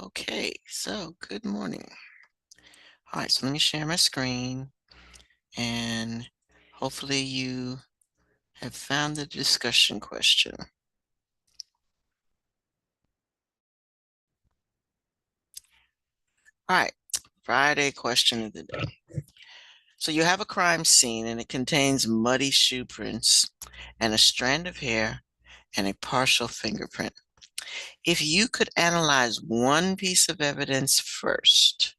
Okay, so good morning. All right, so let me share my screen and hopefully you have found the discussion question. All right, Friday question of the day. So you have a crime scene and it contains muddy shoe prints and a strand of hair and a partial fingerprint. If you could analyze one piece of evidence first,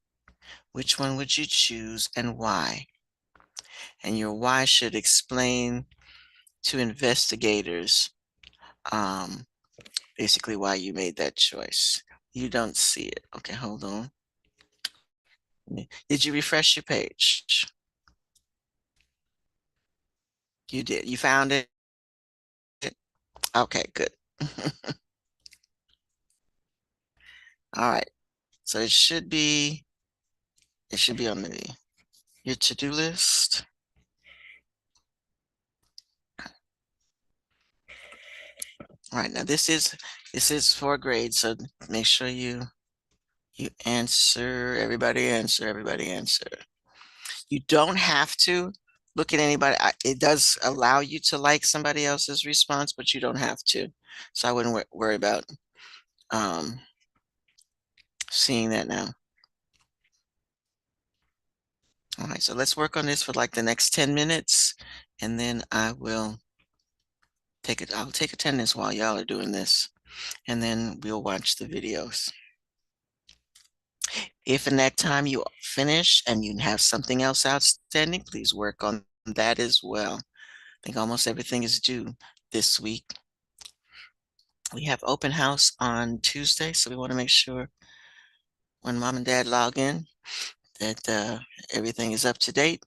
which one would you choose and why? And your why should explain to investigators um, basically why you made that choice. You don't see it. Okay, hold on. Did you refresh your page? You did. You found it? Okay, good. All right. So it should be on your to-do list. All right, now this is for a grade, so make sure you answer, everybody answer. You don't have to look at anybody. It does allow you to like somebody else's response, but you don't have to. So I wouldn't worry about um, seeing that now. All right, so let's work on this for like the next 10 minutes, and then I'll take attendance while y'all are doing this, and then we'll watch the videos. If in that time you finish and you have something else outstanding, please work on that as well. I think almost everything is due this week. We have open house on Tuesday, so we want to make sure when mom and dad log in that everything is up to date.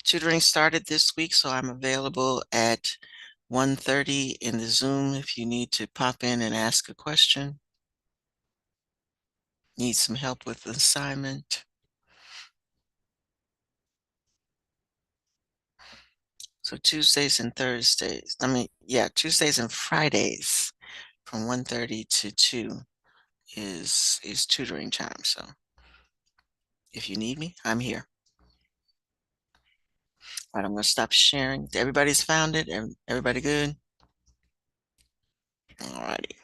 Tutoring started this week, so I'm available at 1:30 in the Zoom if you need to pop in and ask a question. Need some help with the assignment. So Tuesdays and Thursdays, Tuesdays and Fridays from 1:30 to 2 is tutoring time. So if you need me, I'm here. All right, I'm gonna stop sharing. Everybody's found it. Everybody good? All righty.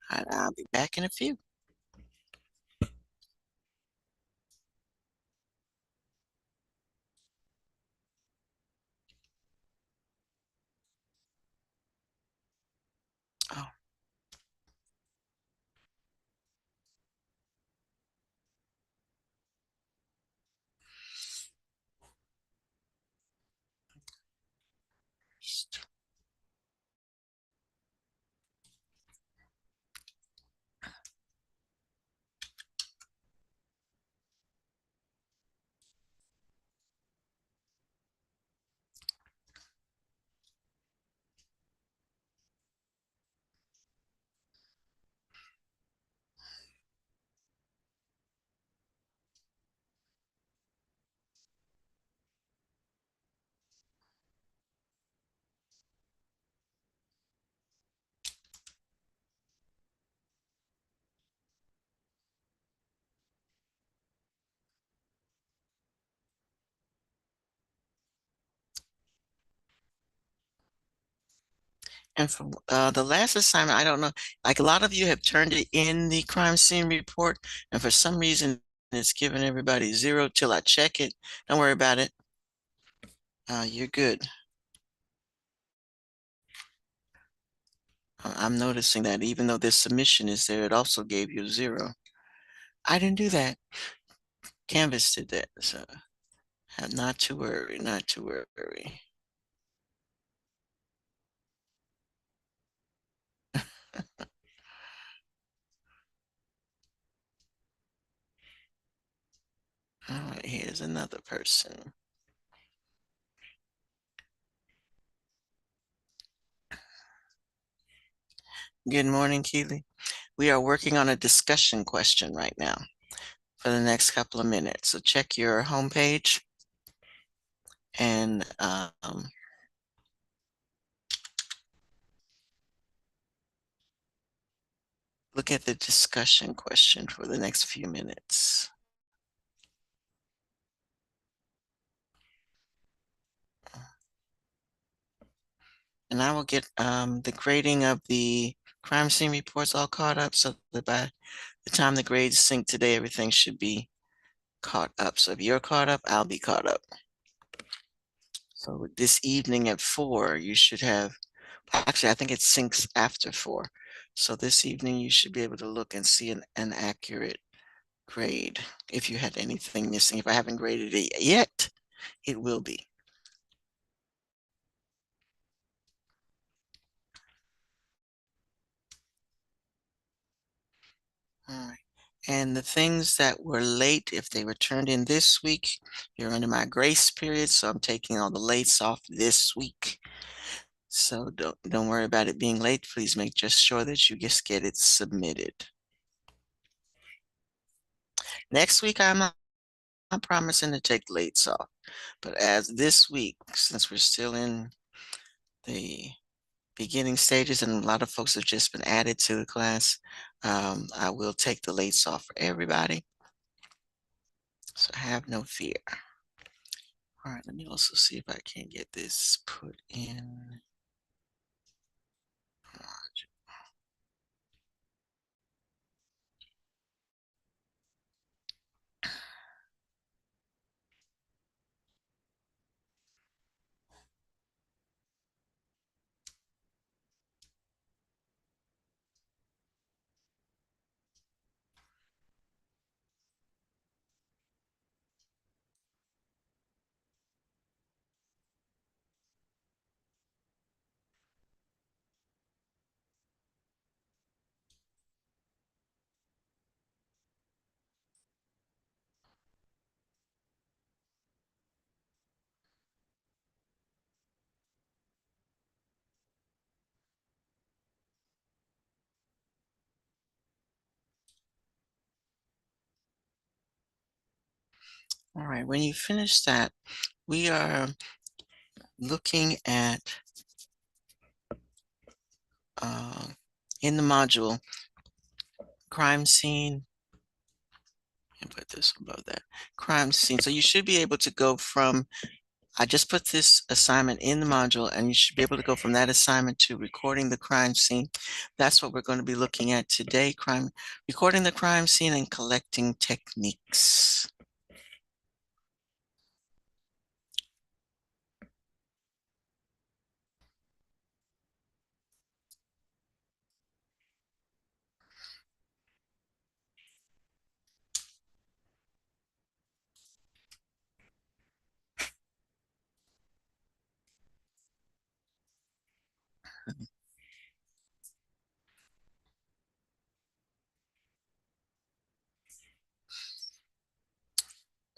I'll be back in a few. Oh, and for the last assignment, I don't know, like a lot of you have turned it in the crime scene report, and for some reason it's giving everybody 0 till I check it. Don't worry about it. You're good. I'm noticing that even though this submission is there, it also gave you 0. I didn't do that. Canvas did that, so not to worry, not to worry. All right, here's another person. Good morning, Keely. We are working on a discussion question right now for the next couple of minutes. So check your homepage and look at the discussion question for the next few minutes. And I will get the grading of the crime scene reports all caught up so that by the time the grades sync today, everything should be caught up. So if you're caught up, I'll be caught up. So this evening at 4, you should have, actually, I think it syncs after 4. So this evening, you should be able to look and see an accurate grade if you had anything missing. If I haven't graded it yet, it will be. All right. And the things that were late, if they were turned in this week, you're under my grace period, so I'm taking all the lates off this week. So don't worry about it being late. Please make just sure that you just get it submitted. Next week, I'm promising to take lates off, but as this week, since we're still in the beginning stages and a lot of folks have just been added to the class, I will take the lates off for everybody. So have no fear. All right, let me also see if I can get this put in. All right, when you finish that, we are looking at uh, in the module crime scene and put this above that crime scene. So you should be able to go from, I just put this assignment in the module and you should be able to go from that assignment to recording the crime scene. That's what we're going to be looking at today, recording the crime scene and collecting techniques.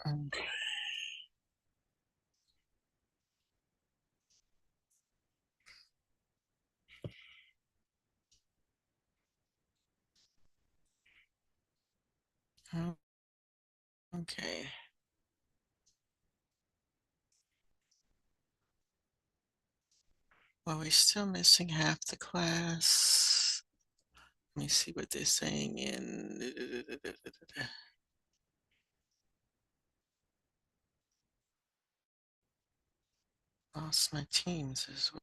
Okay. Okay. Well, we're still missing half the class. Let me see what they're saying in. Lost my teams as well.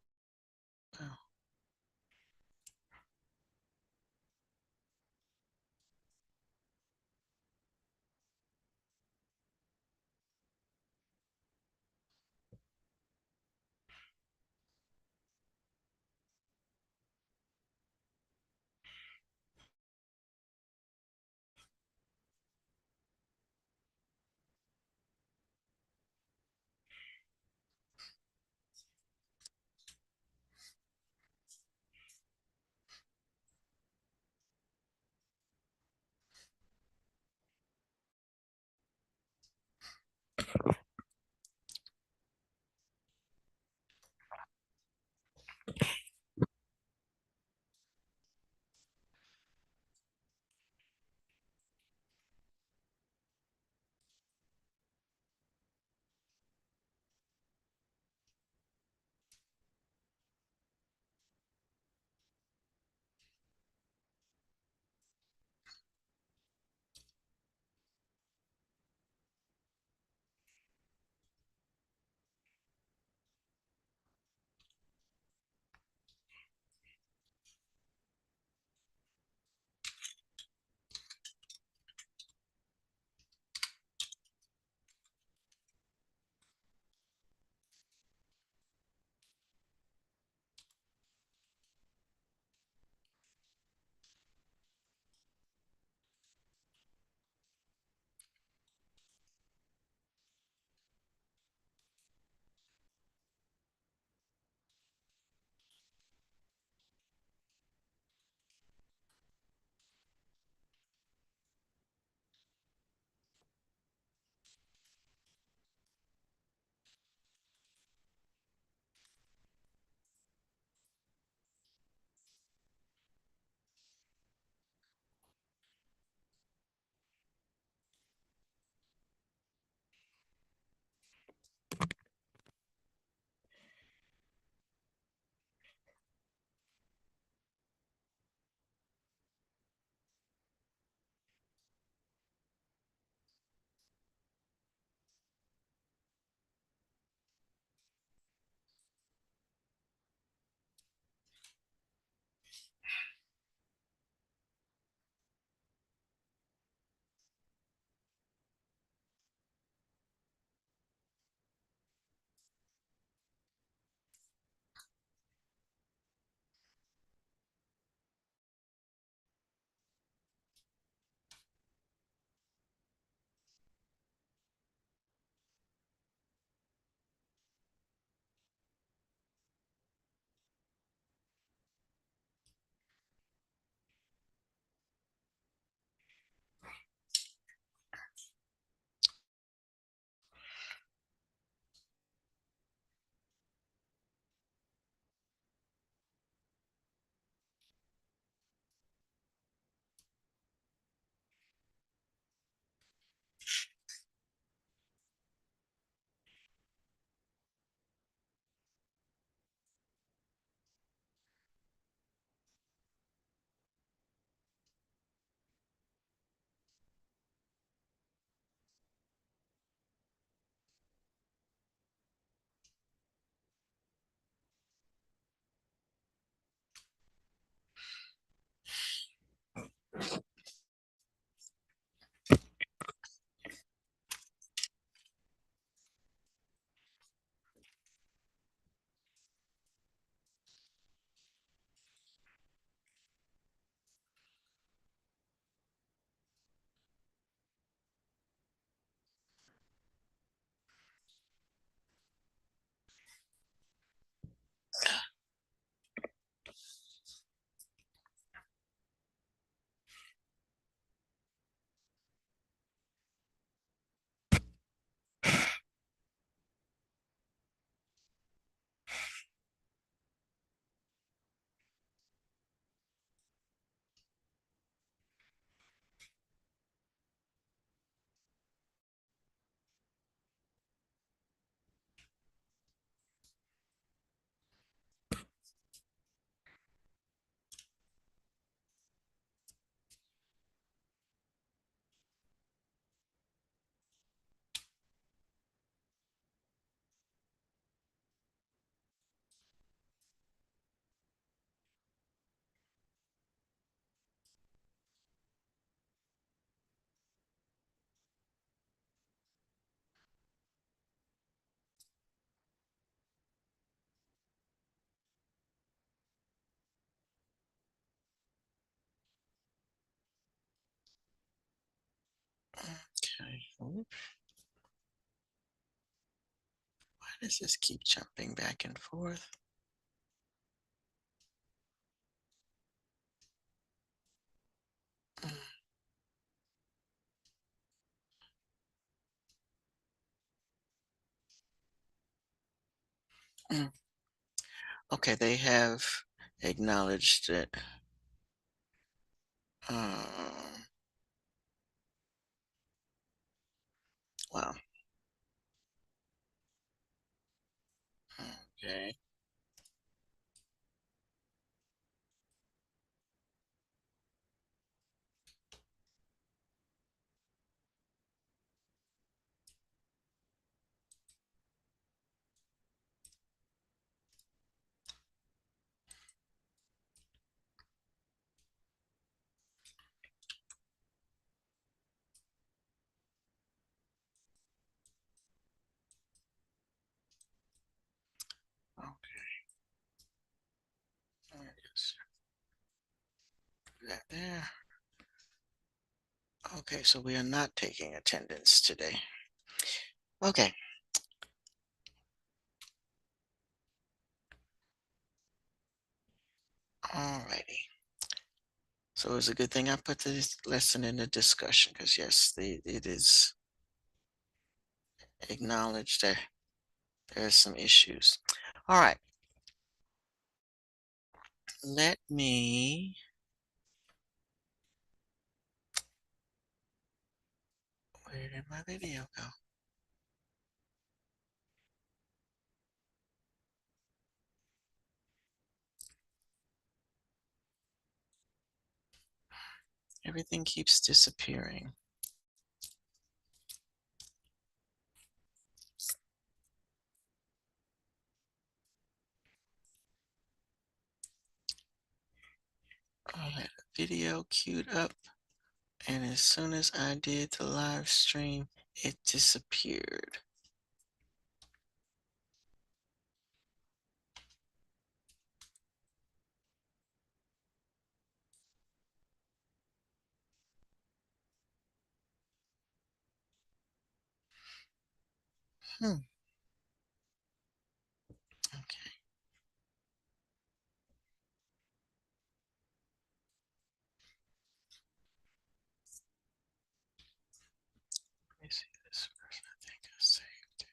Why does this keep jumping back and forth? Mm. Okay, they have acknowledged it. Wow. Okay. Okay. There it is. Put that there. Okay, so we are not taking attendance today. Okay. Alrighty. So it's a good thing I put this lesson in the discussion because yes, it is acknowledged that there's some issues. All right. Let me where did my video go? Everything keeps disappearing. I had a video queued up, and as soon as I did the live stream, it disappeared. Hmm. Okay. Let me see this first. I think I saved it.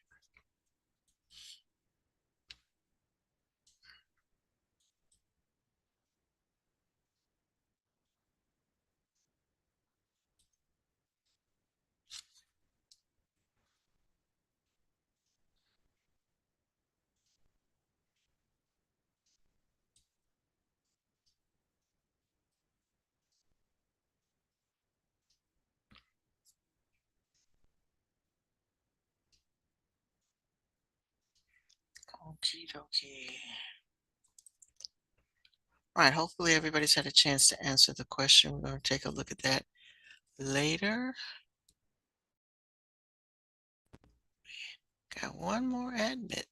Okie dokie. All right, hopefully everybody's had a chance to answer the question. We're going to take a look at that later. Got one more admit.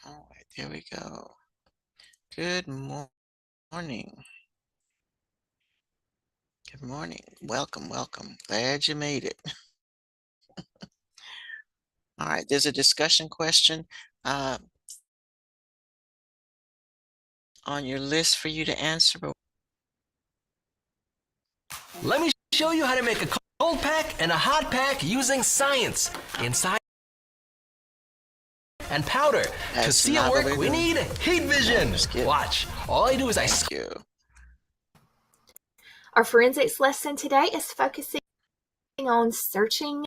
All right, there we go. Good morning. Good morning. Welcome, welcome. Glad you made it. All right, there's a discussion question uh, on your list for you to answer. Let me show you how to make a cold pack and a hot pack using science. Inside and powder. To see it work, we need heat vision. Watch. All I do is Thank you. Our forensics lesson today is focusing on searching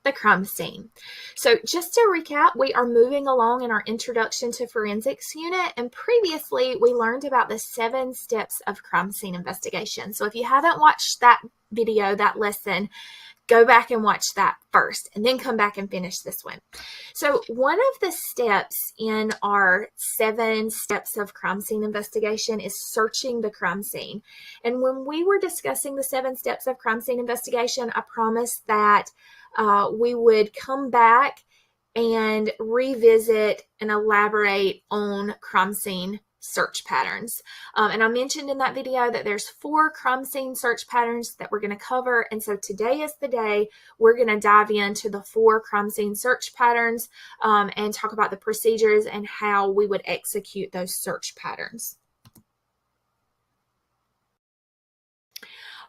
the crime scene. So just to recap, we are moving along in our introduction to forensics unit, and previously we learned about the 7 steps of crime scene investigation. So if you haven't watched that video, that lesson, go back and watch that first and then come back and finish this one. So one of the steps in our 7 steps of crime scene investigation is searching the crime scene. And when we were discussing the 7 steps of crime scene investigation, I promised that we would come back and revisit and elaborate on crime scene search patterns. And I mentioned in that video that there's 4 crime scene search patterns that we're going to cover. And so today is the day we're going to dive into the 4 crime scene search patterns and talk about the procedures and how we would execute those search patterns.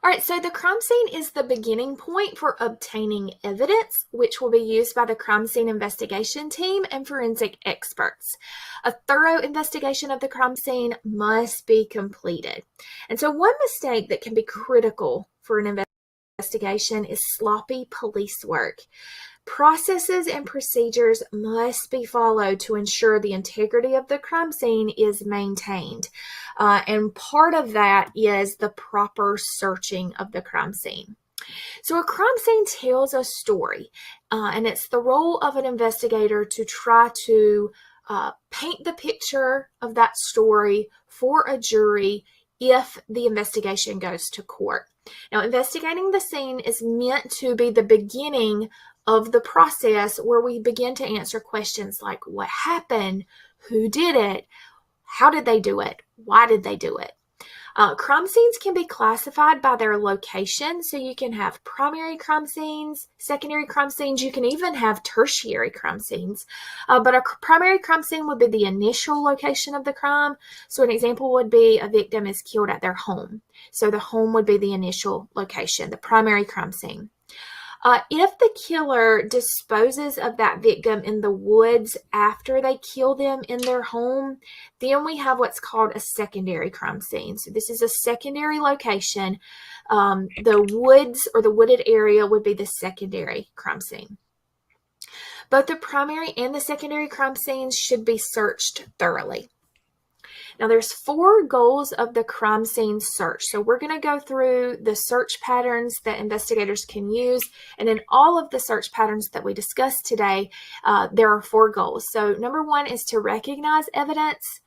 All right, so the crime scene is the beginning point for obtaining evidence, which will be used by the crime scene investigation team and forensic experts. A thorough investigation of the crime scene must be completed. And so one mistake that can be critical for an investigation is sloppy police work. Processes and procedures must be followed to ensure the integrity of the crime scene is maintained. And part of that is the proper searching of the crime scene. So a crime scene tells a story, and it's the role of an investigator to try to paint the picture of that story for a jury if the investigation goes to court. Now, investigating the scene is meant to be the beginning of the process where we begin to answer questions like what happened, who did it, how did they do it, why did they do it. Crime scenes can be classified by their location, so you can have primary crime scenes, secondary crime scenes, you can even have tertiary crime scenes. But a primary crime scene would be the initial location of the crime. So an example would be a victim is killed at their home. So the home would be the initial location, the primary crime scene. If the killer disposes of that victim in the woods after they kill them in their home, then we have what's called a secondary crime scene. So this is a secondary location. The woods or the wooded area would be the secondary crime scene. Both the primary and the secondary crime scenes should be searched thoroughly. Now, there's 4 goals of the crime scene search. So we're going to go through the search patterns that investigators can use. And in all of the search patterns that we discussed today, there are 4 goals. So number 1 is to recognize evidence.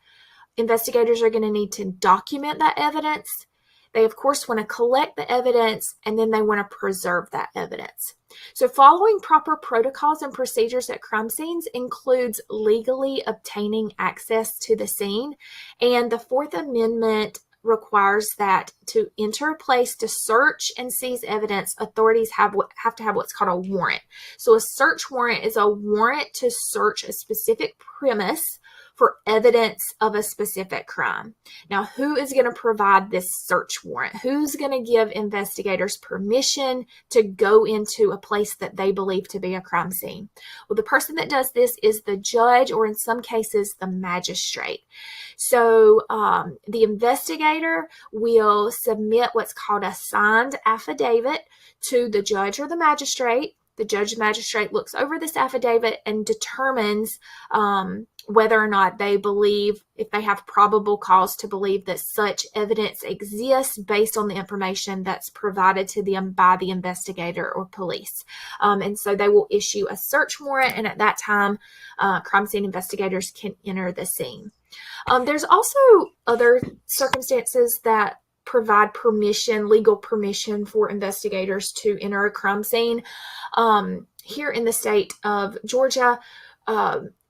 Investigators are going to need to document that evidence. They, of course, want to collect the evidence, and then they want to preserve that evidence. So following proper protocols and procedures at crime scenes includes legally obtaining access to the scene. And the 4th Amendment requires that to enter a place to search and seize evidence, authorities have to have what's called a warrant. So a search warrant is a warrant to search a specific premise for evidence of a specific crime. Now, who is going to provide this search warrant? Who's going to give investigators permission to go into a place that they believe to be a crime scene? Well, the person that does this is the judge, or in some cases, the magistrate. So the investigator will submit what's called a signed affidavit to the judge or the magistrate. The judge and magistrate looks over this affidavit and determines whether or not they believe, if they have probable cause to believe that such evidence exists based on the information that's provided to them by the investigator or police. And so they will issue a search warrant, and at that time, crime scene investigators can enter the scene. There's also other circumstances that provide permission, legal permission for investigators to enter a crime scene. Here in the state of Georgia,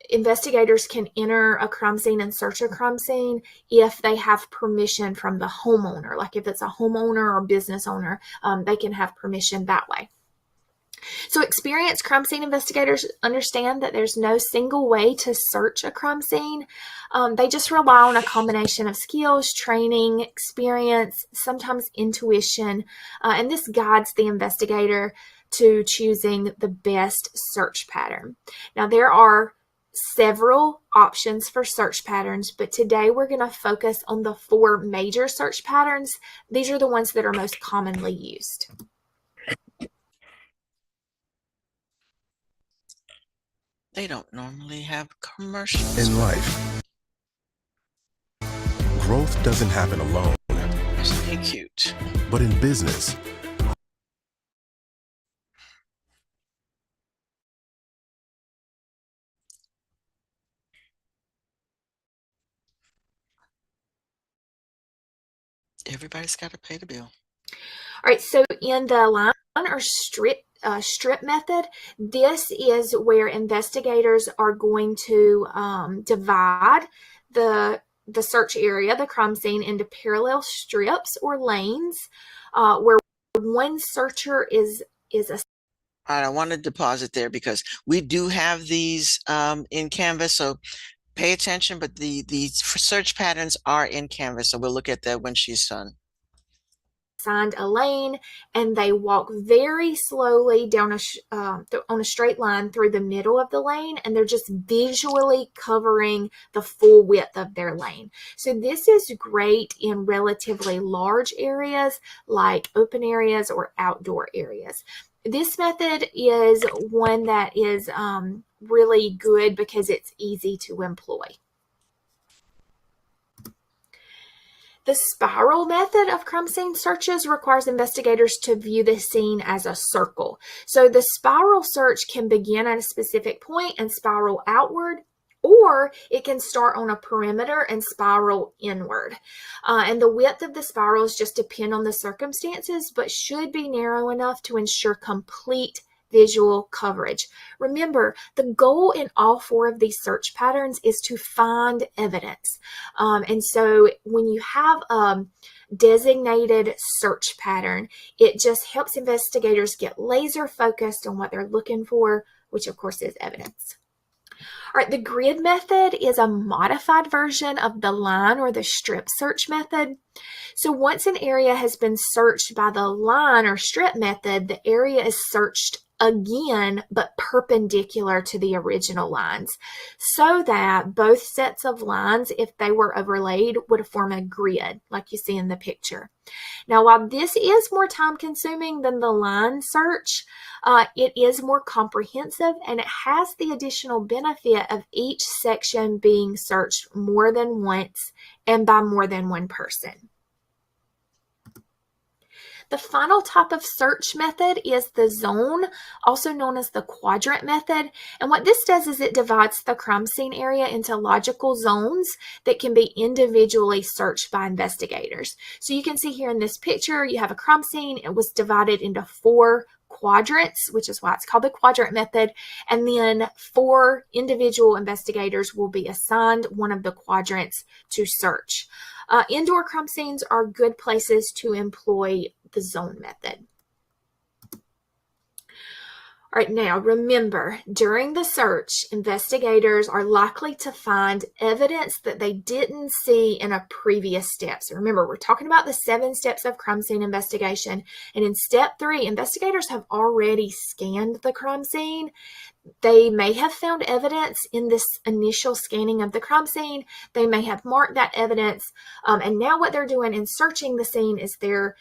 investigators can enter a crime scene and search a crime scene if they have permission from the homeowner. Like if it's a homeowner or business owner, they can have permission that way. So experienced crime scene investigators understand that there's no single way to search a crime scene. They just rely on a combination of skills, training, experience, sometimes intuition, and this guides the investigator to choosing the best search pattern. Now, there are several options for search patterns, but today we're going to focus on the 4 major search patterns. These are the ones that are most commonly used. They don't normally have commercials. In life, growth doesn't happen alone. Isn't he cute? But in business, Everybody's got to pay the bill. All right, so in the line or strip method, this is where investigators are going to divide the the search area, the crime scene, into parallel strips or lanes where one searcher is a All right, I wanted to pause it there because we do have these in Canvas, so pay attention, but the search patterns are in Canvas, so we'll look at that when she's done. assigned a lane, and they walk very slowly down on a straight line through the middle of the lane, and they're just visually covering the full width of their lane. So this is great in relatively large areas like open areas or outdoor areas. This method is one that is really good because it's easy to employ. The spiral method of crime scene searches requires investigators to view the scene as a circle. So the spiral search can begin at a specific point and spiral outward, or it can start on a perimeter and spiral inward. And the width of the spirals just depend on the circumstances, but should be narrow enough to ensure complete visual coverage. Remember, the goal in all four of these search patterns is to find evidence. And so when you have a designated search pattern, it just helps investigators get laser focused on what they're looking for, which of course is evidence. All right, the grid method is a modified version of the line or the strip search method. So once an area has been searched by the line or strip method, the area is searched again, but perpendicular to the original lines, so that both sets of lines, if they were overlaid, would form a grid like you see in the picture. Now, while this is more time consuming than the line search, it is more comprehensive, and it has the additional benefit of each section being searched more than once and by more than one person. The final type of search method is the zone, also known as the quadrant method. And what this does is it divides the crime scene area into logical zones that can be individually searched by investigators. So you can see here in this picture, you have a crime scene. It was divided into 4 quadrants, which is why it's called the quadrant method. And then 4 individual investigators will be assigned one of the quadrants to search. Indoor crime scenes are good places to employ the zone method. All right, now remember, during the search, investigators are likely to find evidence that they didn't see in a previous step. So remember, we're talking about the 7 steps of crime scene investigation. And in step 3, investigators have already scanned the crime scene. They may have found evidence in this initial scanning of the crime scene. They may have marked that evidence. And now what they're doing in searching the scene is they're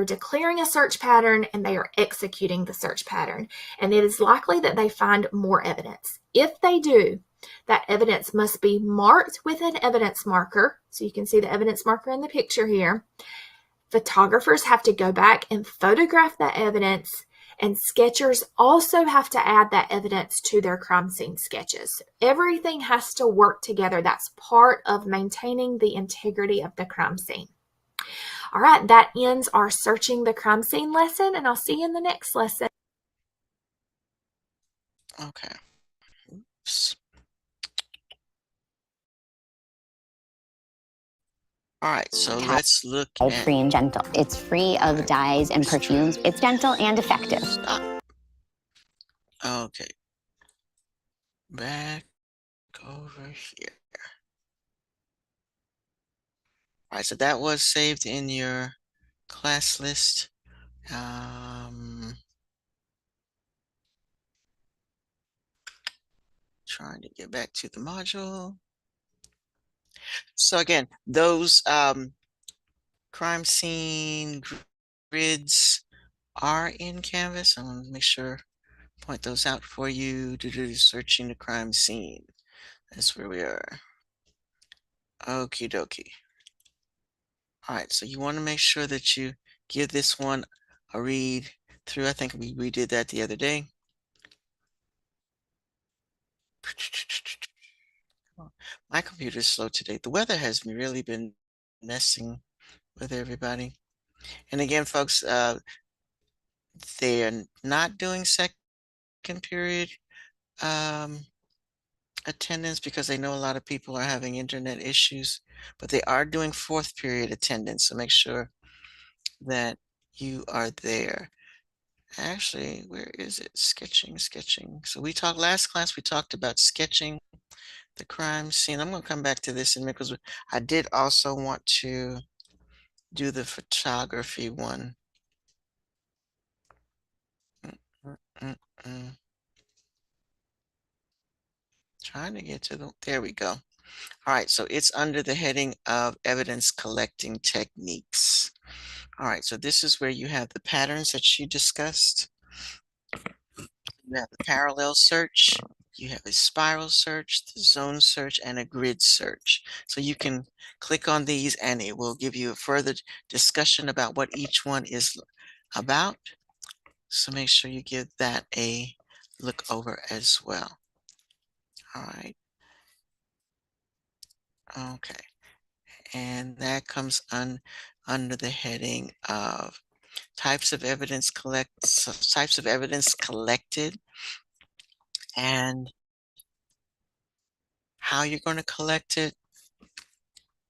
declaring a search pattern and they are executing the search pattern. And it is likely that they find more evidence. If they do, that evidence must be marked with an evidence marker. So you can see the evidence marker in the picture here. Photographers have to go back and photograph that evidence, and sketchers also have to add that evidence to their crime scene sketches. Everything has to work together. That's part of maintaining the integrity of the crime scene. All right, that ends our searching the crime scene lesson, and I'll see you in the next lesson. Okay. Oops. All right, so let's look at free and gentle. It's free of dyes and perfumes. It's gentle and effective. Stop. Okay. Back over here. All right, so that was saved in your class list. Trying to get back to the module. So again, those crime scene grids are in Canvas. I want to make sure, point those out for you. Searching the crime scene. That's where we are. Okie dokie. All right, so you want to make sure that you give this one a read through. I think we did that the other day. My computer's slow today. The weather has really been messing with everybody. And again, folks, they're not doing second period attendance because they know a lot of people are having internet issues, but they are doing fourth period attendance. So make sure that you are there. Actually, where is it? Sketching. So we talked last class, we talked about sketching the crime scene. I'm going to come back to this in a minute because I did also want to do the photography one. Trying to get to there we go. All right, so it's under the heading of evidence collecting techniques. All right, so this is where you have the patterns that she discussed. You have the parallel search, you have a spiral search, the zone search, and a grid search. So you can click on these and it will give you a further discussion about what each one is about. So make sure you give that a look over as well. All right. Okay. And that comes under the heading of types of evidence collected and how you're going to collect it,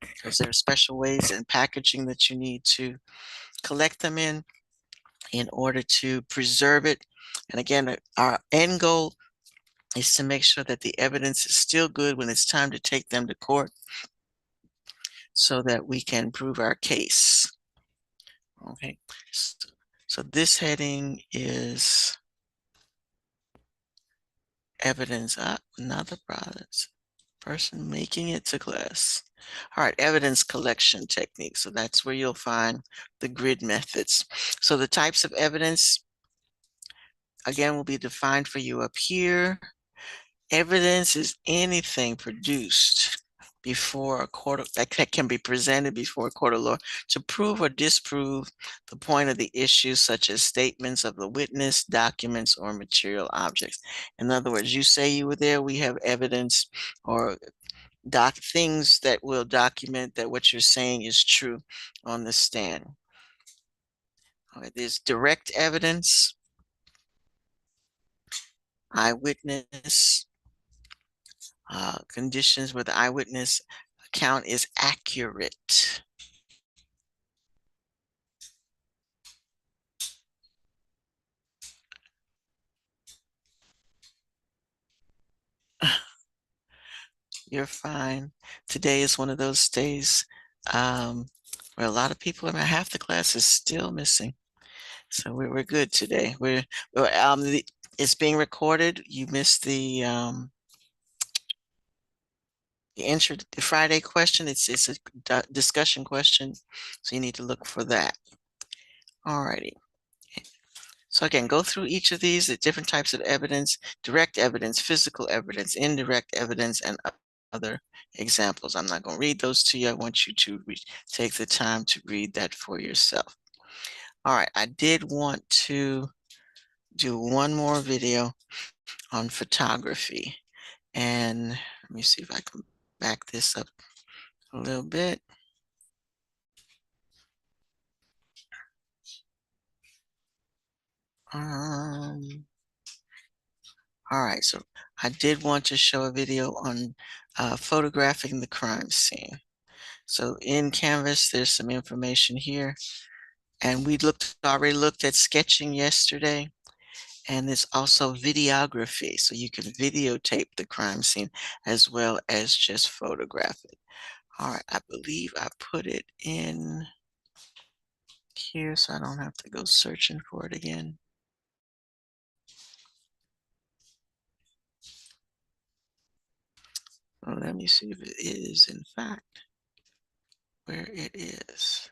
because there are special ways and packaging that you need to collect them in order to preserve it. And again, our end goal is to make sure that the evidence is still good when it's time to take them to court so that we can prove our case. Okay, so this heading is evidence, another person making it to class. All right, evidence collection technique. So that's where you'll find the grid methods. So the types of evidence, again, will be defined for you up here. Evidence is anything produced before a court that can be presented before a court of law to prove or disprove the point of the issue, such as statements of the witness, documents, or material objects. In other words, you say you were there, we have evidence or things that will document that what you're saying is true on the stand. All right, there's direct evidence, eyewitness, conditions where the eyewitness account is accurate. You're fine. Today is one of those days where a lot of people, about half the class is still missing. So we're good today. It's being recorded. You missed the Friday question. It's a discussion question, so you need to look for that. Alrighty. So again, go through each of these, the different types of evidence: direct evidence, physical evidence, indirect evidence, and other examples. I'm not going to read those to you. I want you to take the time to read that for yourself. All right, I did want to do one more video on photography. And let me see if I can back this up a little bit. All right, so I did want to show a video on photographing the crime scene. So in Canvas, there's some information here. And we already looked at sketching yesterday. And there's also videography. So you can videotape the crime scene as well as just photograph it. All right, I believe I put it in here so I don't have to go searching for it again. Well, let me see if it is in fact where it is.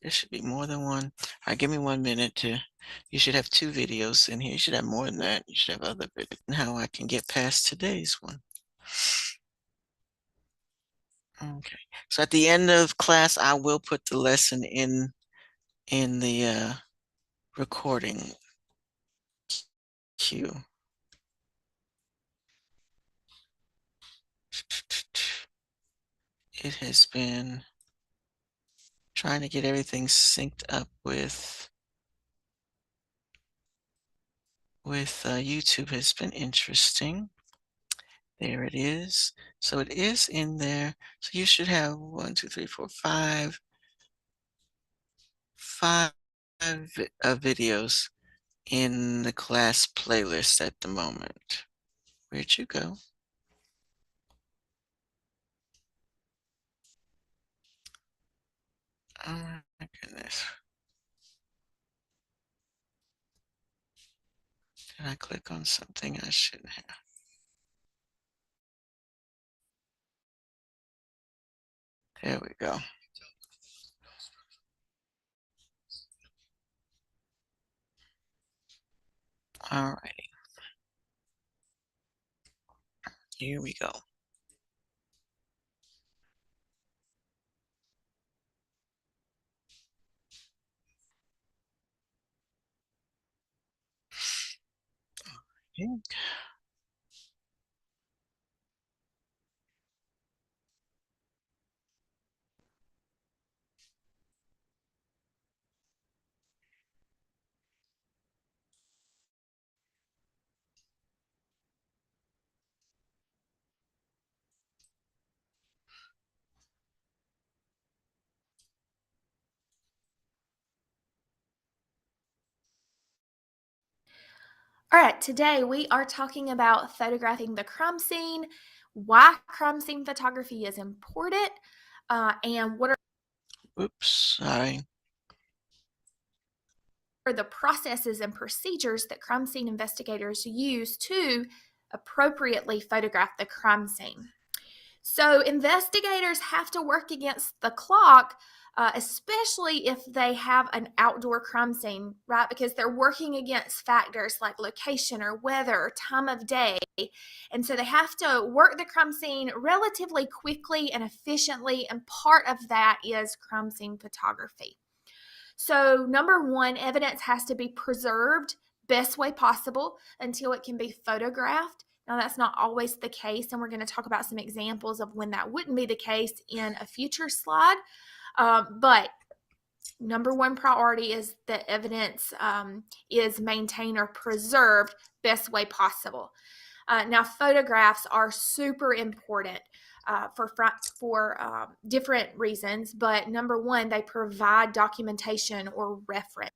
There should be more than one. All right, give me 1 minute you should have 2 videos in here. You should have more than that. You should have other videos. How I can get past today's one. Okay, so at the end of class, I will put the lesson in the recording queue. It has been trying to get everything synced up with with YouTube has been interesting. There it is. So it is in there. So you should have 1, 2, 3, 4, 5 videos in the class playlist at the moment. Where'd you go? Oh my goodness. Did I click on something I shouldn't have? There we go. All righty. Here we go. Okay. All right, today we are talking about photographing the crime scene, why crime scene photography is important, and what Oops, sorry. are the processes and procedures that crime scene investigators use to appropriately photograph the crime scene. So investigators have to work against the clock, especially if they have an outdoor crime scene, right? Because they're working against factors like location or weather or time of day. And so they have to work the crime scene relatively quickly and efficiently. And part of that is crime scene photography. So, number one, evidence has to be preserved best way possible until it can be photographed. Now, that's not always the case, and we're going to talk about some examples of when that wouldn't be the case in a future slide. But number one priority is that evidence is maintained or preserved best way possible. Now, photographs are super important for different reasons, but number one, they provide documentation or reference.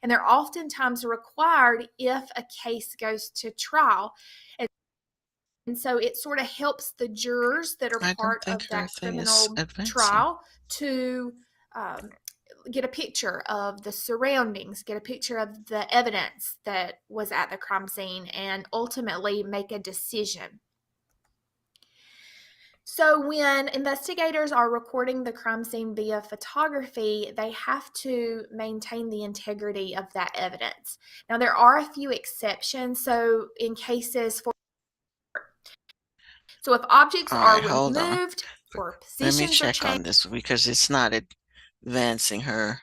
And they're oftentimes required if a case goes to trial. And so it sort of helps the jurors that are I don't part think of her that thing is criminal advancing. trial to get a picture of the surroundings, get a picture of the evidence that was at the crime scene, and ultimately make a decision. So when investigators are recording the crime scene via photography, they have to maintain the integrity of that evidence. Now, there are a few exceptions. So in cases if objects All are right, hold on. removed or Let me positions are check on changed, this because it's not advancing. Her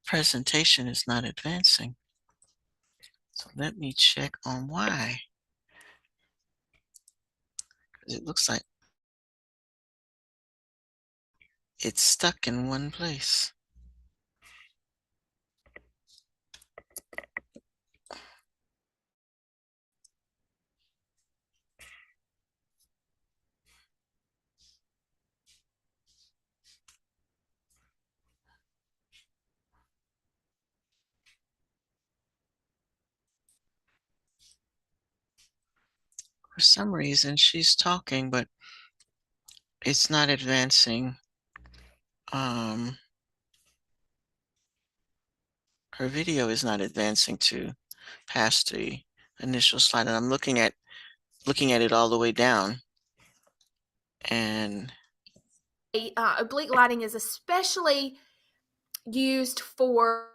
presentation is not advancing. So let me check on why. Because it looks like it's stuck in one place. For some reason, she's talking, but it's not advancing. Her video is not advancing to past the initial slide, and I'm looking at it all the way down. And oblique lighting is especially used for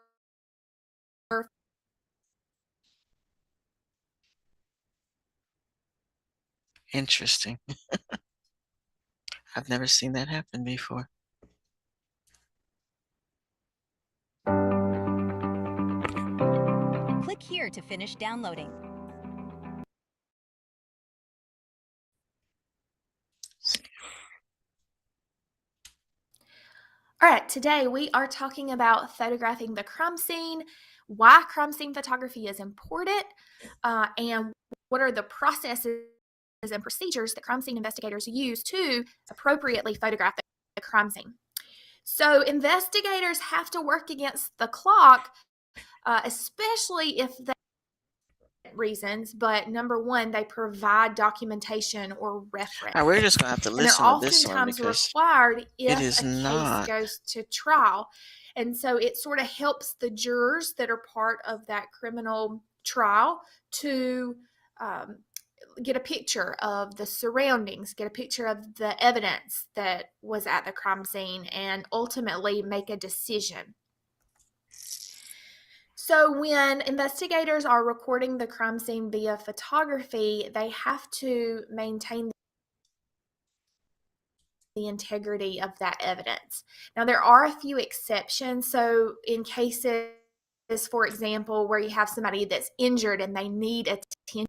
interesting. I've never seen that happen before. Click here to finish downloading. All right, today we are talking about photographing the crime scene, why crime scene photography is important, and what are the processes and procedures that crime scene investigators use to appropriately photograph the crime scene. So investigators have to work against the clock, especially if they reasons, but number one, they provide documentation or reference. Now, we're just going to have to And they're listen to this one oftentimes because required if it a is case not. goes to trial. And so it sort of helps the jurors that are part of that criminal trial to get a picture of the surroundings, get a picture of the evidence that was at the crime scene, and ultimately make a decision. So when investigators are recording the crime scene via photography, they have to maintain the integrity of that evidence. Now, there are a few exceptions. So in cases, for example, where you have somebody that's injured and they need attention,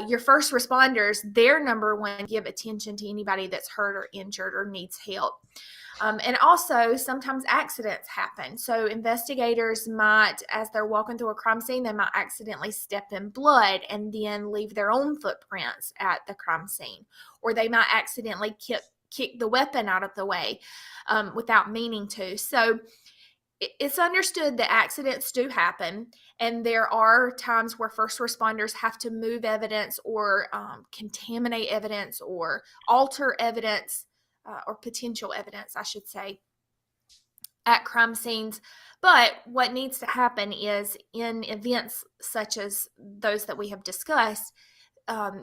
your first responders, their number one, give attention to anybody that's hurt or injured or needs help. And also, sometimes accidents happen. So investigators might, as they're walking through a crime scene, they might accidentally step in blood and then leave their own footprints at the crime scene. Or they might accidentally kick the weapon out of the way without meaning to. So it's understood that accidents do happen, and there are times where first responders have to move evidence or contaminate evidence or alter evidence or potential evidence, I should say, at crime scenes. But what needs to happen is in events such as those that we have discussed,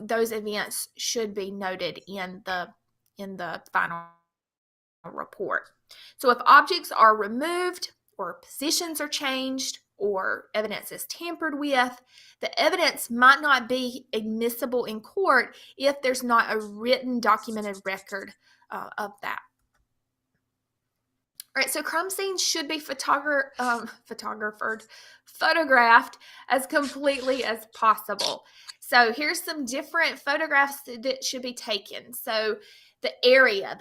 those events should be noted in the final report. So if objects are removed, or positions are changed, or evidence is tampered with, the evidence might not be admissible in court if there's not a written documented record of that. All right, so crime scenes should be photographed as completely as possible. So here's some different photographs that should be taken. So the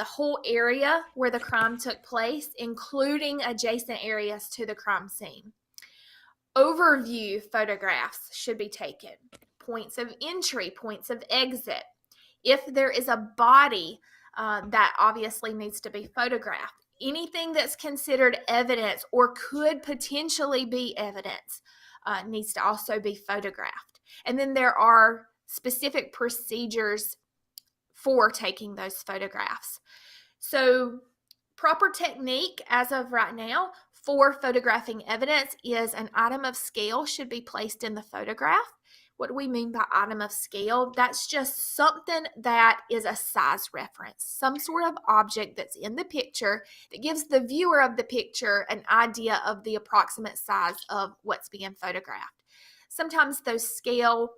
whole area where the crime took place, including adjacent areas to the crime scene. Overview photographs should be taken. Points of entry, points of exit. If there is a body, that obviously needs to be photographed. Anything that's considered evidence or could potentially be evidence needs to also be photographed. And then there are specific procedures for taking those photographs. So proper technique as of right now for photographing evidence is an item of scale should be placed in the photograph. What do we mean by item of scale? That's just something that is a size reference, some sort of object that's in the picture that gives the viewer of the picture an idea of the approximate size of what's being photographed. Sometimes those scale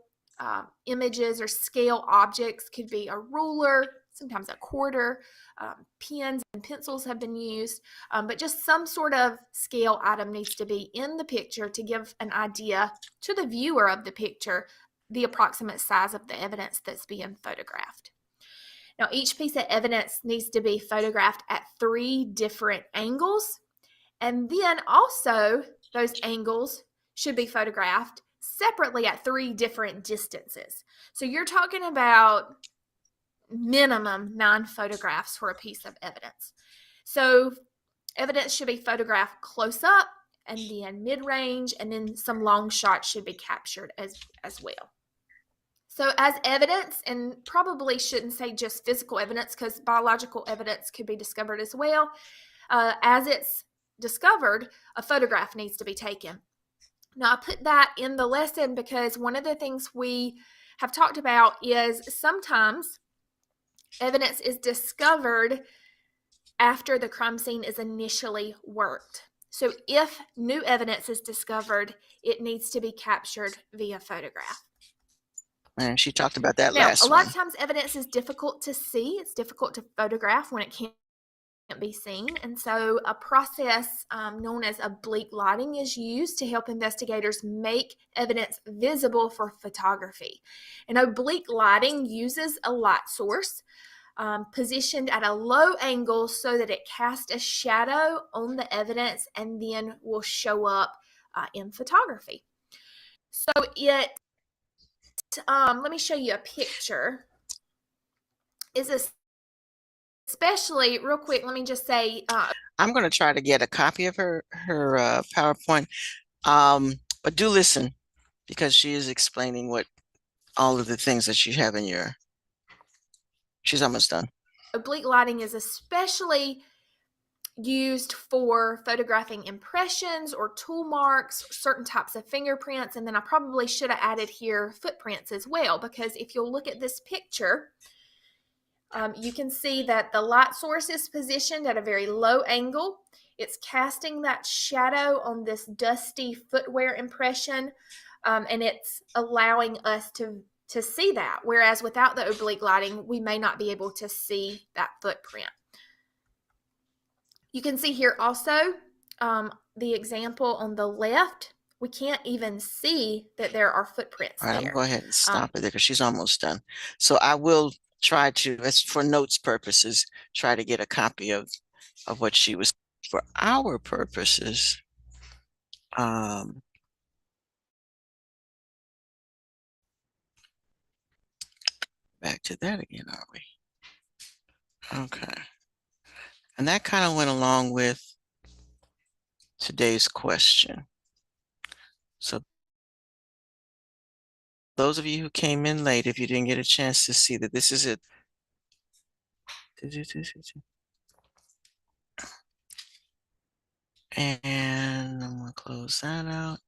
images or scale objects could be a ruler, sometimes a quarter, pens and pencils have been used, but just some sort of scale item needs to be in the picture to give an idea to the viewer of the picture the approximate size of the evidence that's being photographed. Now, each piece of evidence needs to be photographed at 3 different angles, and then also those angles should be photographed separately at 3 different distances. So you're talking about minimum 9 photographs for a piece of evidence. So evidence should be photographed close up and then mid-range, and then some long shots should be captured as well. So as evidence, and probably shouldn't say just physical evidence because biological evidence could be discovered as well. As it's discovered, a photograph needs to be taken. Now, I put that in the lesson because one of the things we have talked about is sometimes evidence is discovered after the crime scene is initially worked. So if new evidence is discovered, it needs to be captured via photograph. And she talked about that Now, last a lot one. of times evidence is difficult to see. It's difficult to photograph when it can't be seen. And so a process known as oblique lighting is used to help investigators make evidence visible for photography. And oblique lighting uses a light source positioned at a low angle so that it casts a shadow on the evidence and then will show up in photography. So let me show you a picture. Is especially real quick. Let me just say, I'm going to try to get a copy of her PowerPoint, but do listen because she is explaining what all of the things that you have in your. She's almost done. Oblique lighting is especially used for photographing impressions or tool marks, certain types of fingerprints, and then I probably should have added here footprints as well, because if you'll look at this picture, you can see that the light source is positioned at a very low angle. It's casting that shadow on this dusty footwear impression, and it's allowing us to see that, whereas without the oblique lighting, we may not be able to see that footprint. You can see here also the example on the left. We can't even see that there are footprints All right, there. I'm going to go ahead and stop it there because she's almost done. So I will try to, as for notes purposes, try to get a copy of what she was for our purposes. Back to that again, are we? Okay. And that kind of went along with today's question. So those of you who came in late, if you didn't get a chance to see that, this is it. And I'm going to close that out.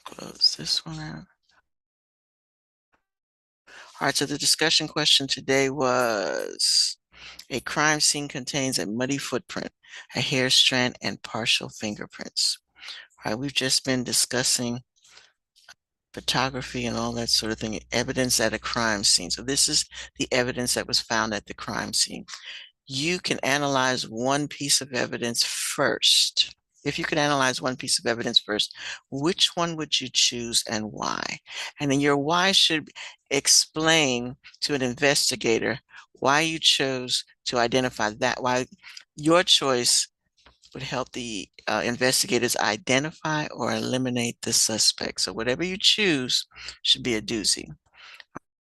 Close this one out. All right, so the discussion question today was, a crime scene contains a muddy footprint, a hair strand, and partial fingerprints. All right, we've just been discussing photography and all that sort of thing, evidence at a crime scene. So this is the evidence that was found at the crime scene. You can analyze one piece of evidence first. If you could analyze one piece of evidence first, which one would you choose and why? And then your why should explain to an investigator why you chose to identify that, why your choice would help the investigators identify or eliminate the suspect. So whatever you choose should be a doozy.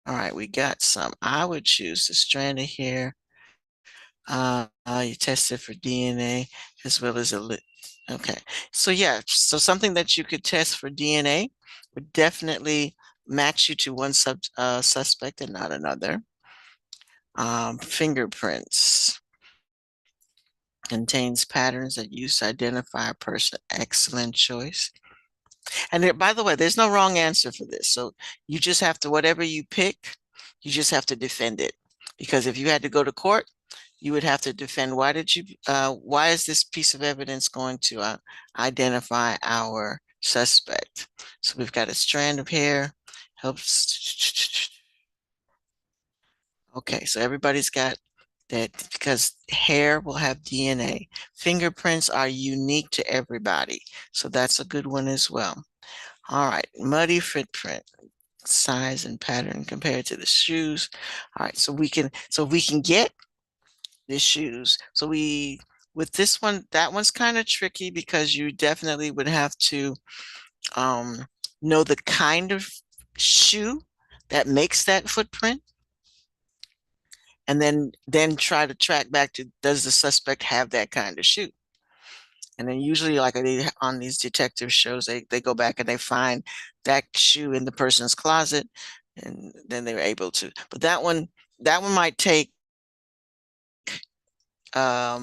All right, we got some. I would choose the strand of hair. You tested for DNA as well as okay. So yeah, so something that you could test for DNA would definitely match you to one suspect and not another. Fingerprints contains patterns that use to identify a person. Excellent choice. And there, by the way, there's no wrong answer for this. So you just have to, whatever you pick, you just have to defend it. Because if you had to go to court, you would have to defend why is this piece of evidence going to identify our suspect? So we've got a strand of hair, helps. Okay, so everybody's got that because hair will have DNA. Fingerprints are unique to everybody. So that's a good one as well. All right, muddy footprint, size and pattern compared to the shoes. All right, so we can get the shoes. So with this one, that one's kind of tricky because you definitely would have to know the kind of shoe that makes that footprint. And then try to track back to, does the suspect have that kind of shoe? And then usually like on these detective shows, they go back and they find that shoe in the person's closet and then they're able to, but that one might take a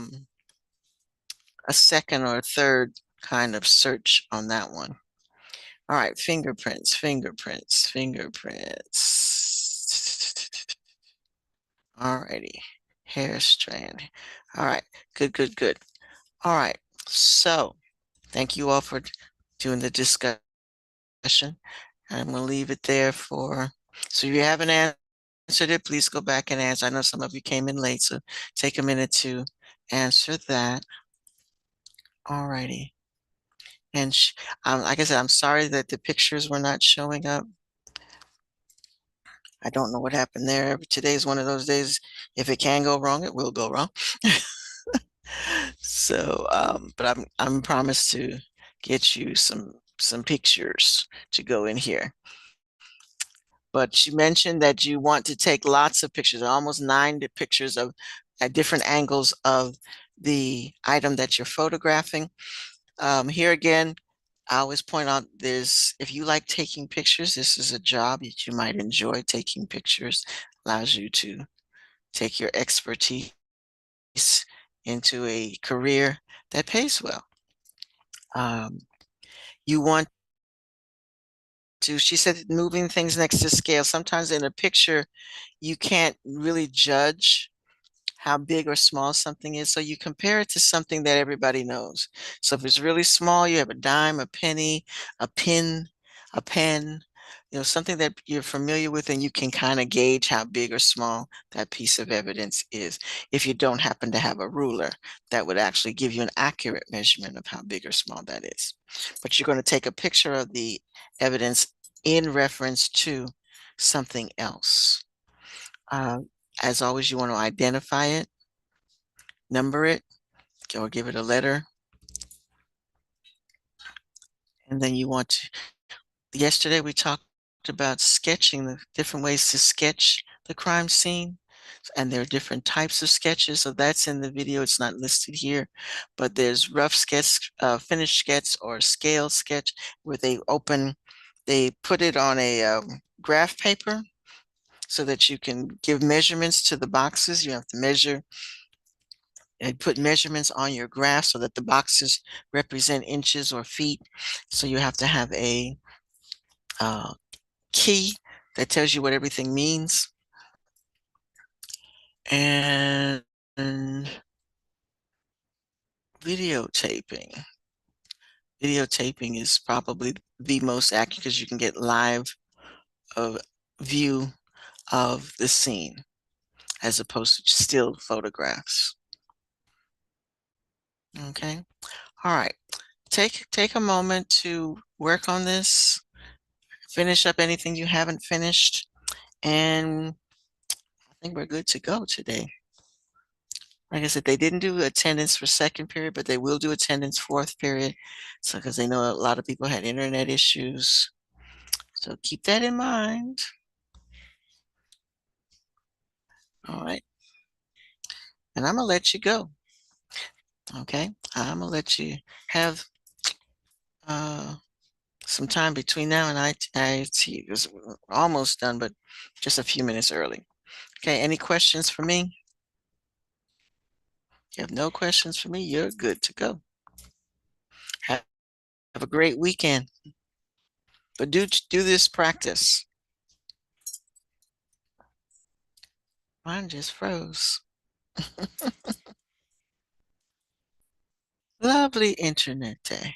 second or a third kind of search on that one. All right, fingerprints. All righty, hair strand. All right, good. All right, so thank you all for doing the discussion. I'm gonna leave it there for, so if you haven't answered it, please go back and answer. I know some of you came in late, so take a minute to answer that. All righty. And like I said, I'm sorry that the pictures were not showing up. I don't know what happened there. Today is one of those days. If it can go wrong, it will go wrong. So, but I'm promised to get you some pictures to go in here. But you mentioned that you want to take lots of pictures, almost 9 pictures of at different angles of the item that you're photographing. Here again, I always point out if you like taking pictures, this is a job that you might enjoy. Taking pictures allows you to take your expertise into a career that pays well. You want to, she said, moving things next to scale. Sometimes in a picture, you can't really judge how big or small something is. So you compare it to something that everybody knows. So if it's really small, you have a dime, a penny, a pin, a pen, something that you're familiar with, and you can kind of gauge how big or small that piece of evidence is. If you don't happen to have a ruler, that would actually give you an accurate measurement of how big or small that is. But you're going to take a picture of the evidence in reference to something else. As always, you want to identify it, number it, or give it a letter. And then you want to, yesterday we talked about sketching, the different ways to sketch the crime scene. And there are different types of sketches. So that's in the video. It's not listed here, but there's rough sketch, finished sketch, or scale sketch, where they put it on a graph paper so that you can give measurements to the boxes. You have to measure and put measurements on your graph so that the boxes represent inches or feet. So you have to have a key that tells you what everything means. And videotaping. Videotaping is probably the most accurate because you can get live view of the scene as opposed to still photographs. Okay. All right. Take a moment to work on this. Finish up anything you haven't finished, and I think we're good to go today. Like I said, they didn't do attendance for second period, but they will do attendance fourth period. So, because they know a lot of people had internet issues. So keep that in mind. All right. And I'm going to let you go. Okay. I'm going to let you have some time between now and IT. It was almost done, but just a few minutes early. Okay. Any questions for me? You have no questions for me? You're good to go. Have a great weekend. But do this practice. Mine just froze. Lovely internet day.